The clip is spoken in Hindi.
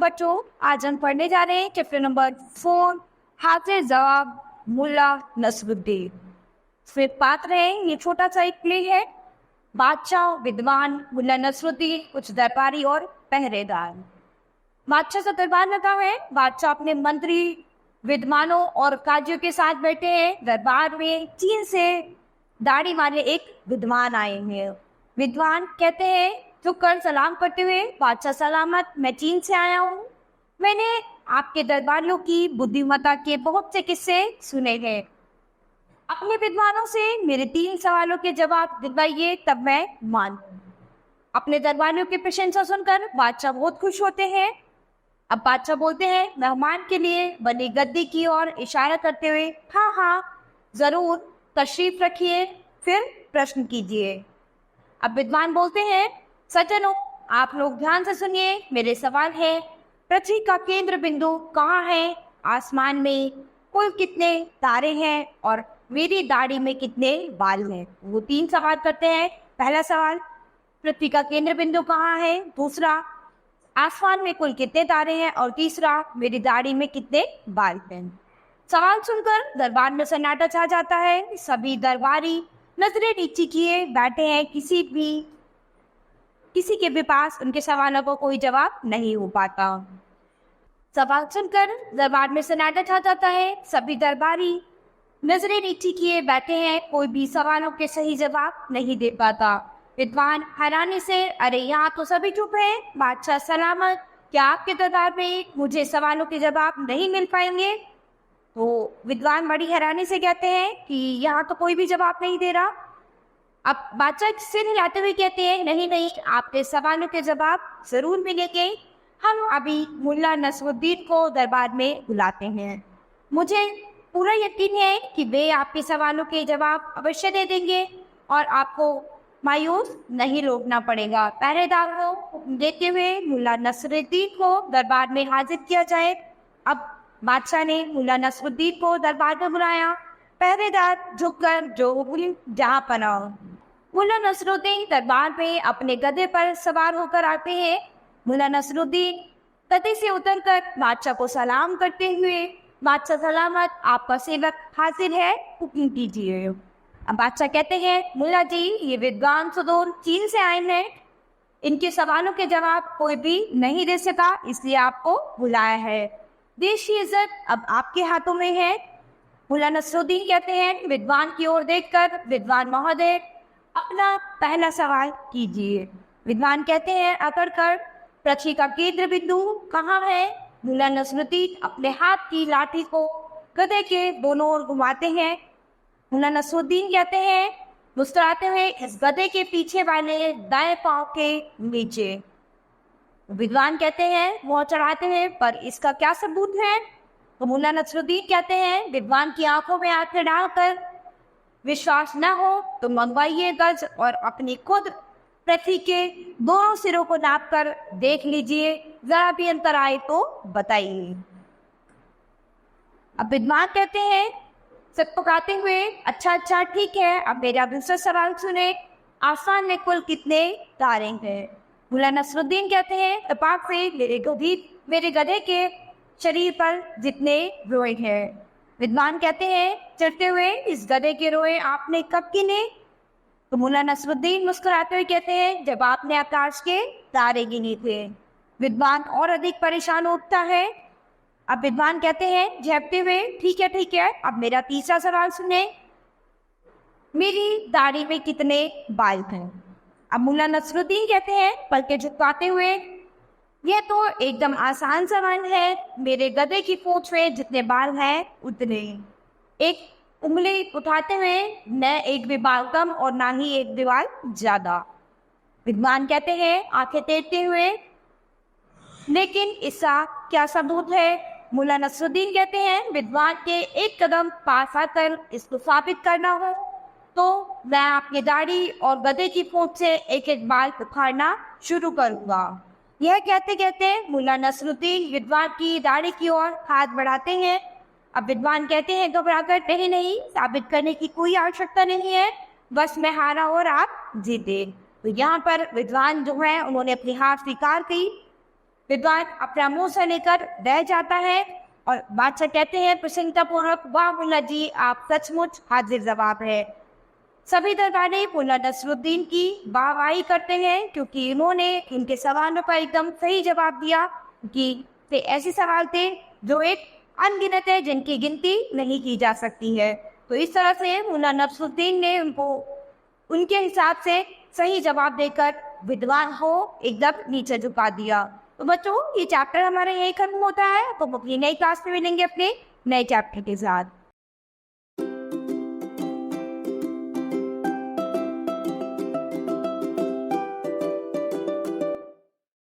बच्चों, आज हम पढ़ने जा रहे हैं चैप्टर नंबर 4 हाजिर जवाब मुल्ला नसरुद्दीन। इसमें पात्र है, ये छोटा सा एक प्ले है। बादशाह, विद्वान, मुल्ला नसरुद्दीन, कुछ दरबारी और पहरेदार। बादशाह का दरबार लगा है। बादशाह अपने मंत्री, विद्वानों और काजियों के साथ बैठे हैं। दरबार में चीन से दाढ़ी वाले एक विद्वान आए हैं। विद्वान कहते हैं, झुककर सलाम करते हुए, बादशाह सलामत, मैं चीन से आया हूँ। मैंने आपके दरबारियों की बुद्धिमत्ता के बहुत से किस्से सुने हैं। अपने विद्वानों से मेरे 3 सवालों के जवाब दिलवाइए, तब मैं मानूं। अपने दरबारियों की प्रशंसा सुनकर बादशाह बहुत खुश होते हैं। अब बादशाह बोलते हैं, मेहमान के लिए बनी गद्दी की ओर इशारा करते हुए, हाँ हाँ जरूर, तशरीफ रखिए, फिर प्रश्न कीजिए। अब विद्वान बोलते हैं, सज्जनों, आप लोग ध्यान से सुनिए, मेरे सवाल है, पृथ्वी का केंद्र बिंदु कहाँ है? आसमान में कुल कितने तारे हैं? और मेरी दाढ़ी में कितने बाल हैं? वो 3 सवाल करते हैं। पहला सवाल, पृथ्वी का केंद्र बिंदु कहाँ है? दूसरा, आसमान में कुल कितने तारे हैं? और तीसरा, मेरी दाढ़ी में कितने बाल हैं? सवाल सुनकर दरबार में सन्नाटा छा जाता है। सभी दरबारी नजरें नीची किए बैठे हैं। किसी के भी पास उनके सवालों को कोई जवाब नहीं हो पाता। सवाल सुनकर दरबार में सन्नाटा छा जाता है। सभी दरबारी नजरें नीची किए बैठे हैं। कोई भी सवालों के सही जवाब नहीं दे पाता। विद्वान हैरानी से, अरे यहाँ तो सभी चुप हैं। बादशाह सलामत, क्या आपके दरबार में मुझे सवालों के जवाब नहीं मिल पाएंगे? तो विद्वान बड़ी हैरानी से कहते हैं कि यहाँ तो कोई भी जवाब नहीं दे रहा। अब बादशाह सिर हिलाते हुए कहते हैं, नहीं नहीं, आपके सवालों के जवाब जरूर मिलेंगे। हम अभी मुल्ला नसरुद्दीन को दरबार में बुलाते हैं। मुझे पूरा यकीन है कि वे आपके सवालों के जवाब अवश्य दे देंगे और आपको मायूस नहीं होना पड़ेगा। पहरेदार को हुक्म देते हुए मुल्ला नसरुद्दीन को दरबार में हाजिर किया जाए। अब बादशाह ने मुल्ला नसरुद्दीन को दरबार में बुलाया। पहरेदार झुककर जो हुक्म जहाँ पना। मुल्ला नसरुद्दीन दरबार में अपने गधे पर सवार होकर आते हैं। मुल्ला नसरुद्दीन गधे से उतरकर बादशाह को सलाम करते हुए, बादशाह सलामत, आपका सेवक हाजिर है, हुक्म कीजिए। अब बादशाह कहते हैं, मुल्ला जी, ये विद्वान सुदूर चीन से आए हैं। इनके सवालों के जवाब कोई भी नहीं दे सका, इसलिए आपको बुलाया है। देश की इज्जत अब आपके हाथों में है। मुल्ला नसरुद्दीन कहते हैं, विद्वान की ओर देखकर, विद्वान महोदय, अपना पहला सवाल कीजिए। विद्वान कहते हैं, अकड़कर, पृथ्वी का केंद्र बिंदु कहाँ है? मुल्ला नसरुद्दीन अपने हाथ की लाठी को गधे के दोनों ओर घुमाते हैं। मुल्ला नसरुद्दीन कहते हैं, मुस्कुराते हुए, इस गधे के पीछे वाले दाएं पांव के नीचे। विद्वान कहते हैं, मुंह चढ़ाते हैं, पर इसका क्या सबूत है? तो मुल्ला नसरुद्दीन कहते हैं, विद्वान की आंखों में आंखें डालकर विश्वास न हो तो मंगवाइए गज और अपनी खुद पृथ्वी के दोनों सिरों को नापकर देख लीजिए, जरा भी अंतर आए तो बताइए। अब विद्वान कहते हैं, सकपकाते हुए, अच्छा अच्छा, ठीक है, अब मेरा दूसरा सवाल सुने, आसमान में कुल कितने तारे हैं? मुल्ला नसरुद्दीन कहते हैं, तपाक से मेरे गधे के शरीर पर जितने रोए हैं। विद्वान कहते हैं, चढ़ते हुए, इस गधे के रोए आपने कब गिने? तो मुल्ला नसरुद्दीन मुस्कुराते हुए कहते हैं, जब आपने आकाश के तारे गिने थे। विद्वान और अधिक परेशान उठता है। अब विद्वान कहते हैं, झपटे हुए, ठीक है, अब मेरा तीसरा सवाल सुने, मेरी दाढ़ी में कितने बाल हैं? अब मुल्ला नसरुद्दीन कहते हैं, पलके झुकाते हुए, यह तो एकदम आसान सवाल है। मेरे गधे की पूंछ में जितने बाल हैं उतने। एक उंगली उठाते हुए, न एक भी बाल कम और ना ही एक भी बाल ज्यादा। विद्वान कहते हैं, आंखें टेढ़ते हुए, लेकिन इसका क्या सबूत है? मुल्ला नसरुद्दीन कहते हैं, विद्वान के एक कदम पास आकर इसको साबित करना हो तो मैं आपकी दाढ़ी और गधे की पूंछ से एक एक बाल उखाड़ना शुरू करूंगा। यह कहते कहते मुल्ला नसरुद्दीन विद्वान की दाढ़ी की ओर हाथ बढ़ाते हैं। अब विद्वान कहते हैं, घबराकर, नहीं, साबित करने की कोई आवश्यकता नहीं है, बस मैं हारा और आप जीते। तो यहाँ पर विद्वान जो है उन्होंने अपनी हार स्वीकार की। विद्वान अपना मुंह से लेकर रह जाता है और बादशाह कहते हैं प्रसन्नता पूर्वक, वाह मुल्ला जी, आप सचमुच हाजिर जवाब है। सभी दरबारी मुल्ला नसरुद्दीन की वाहवाही करते हैं क्योंकि इन्होंने इनके सवालों का एकदम सही जवाब दिया, कि ते ऐसे सवाल थे जो एक अनगिनत है, जिनकी गिनती नहीं की जा सकती है। तो इस तरह से मुल्ला नसरुद्दीन ने उनको उनके हिसाब से सही जवाब देकर विद्वान को एकदम नीचे झुका दिया। तो बच्चों, ये चैप्टर हमारा यही खत्म होता है। तो हम अपनी नई क्लास में मिलेंगे अपने नए चैप्टर के साथ।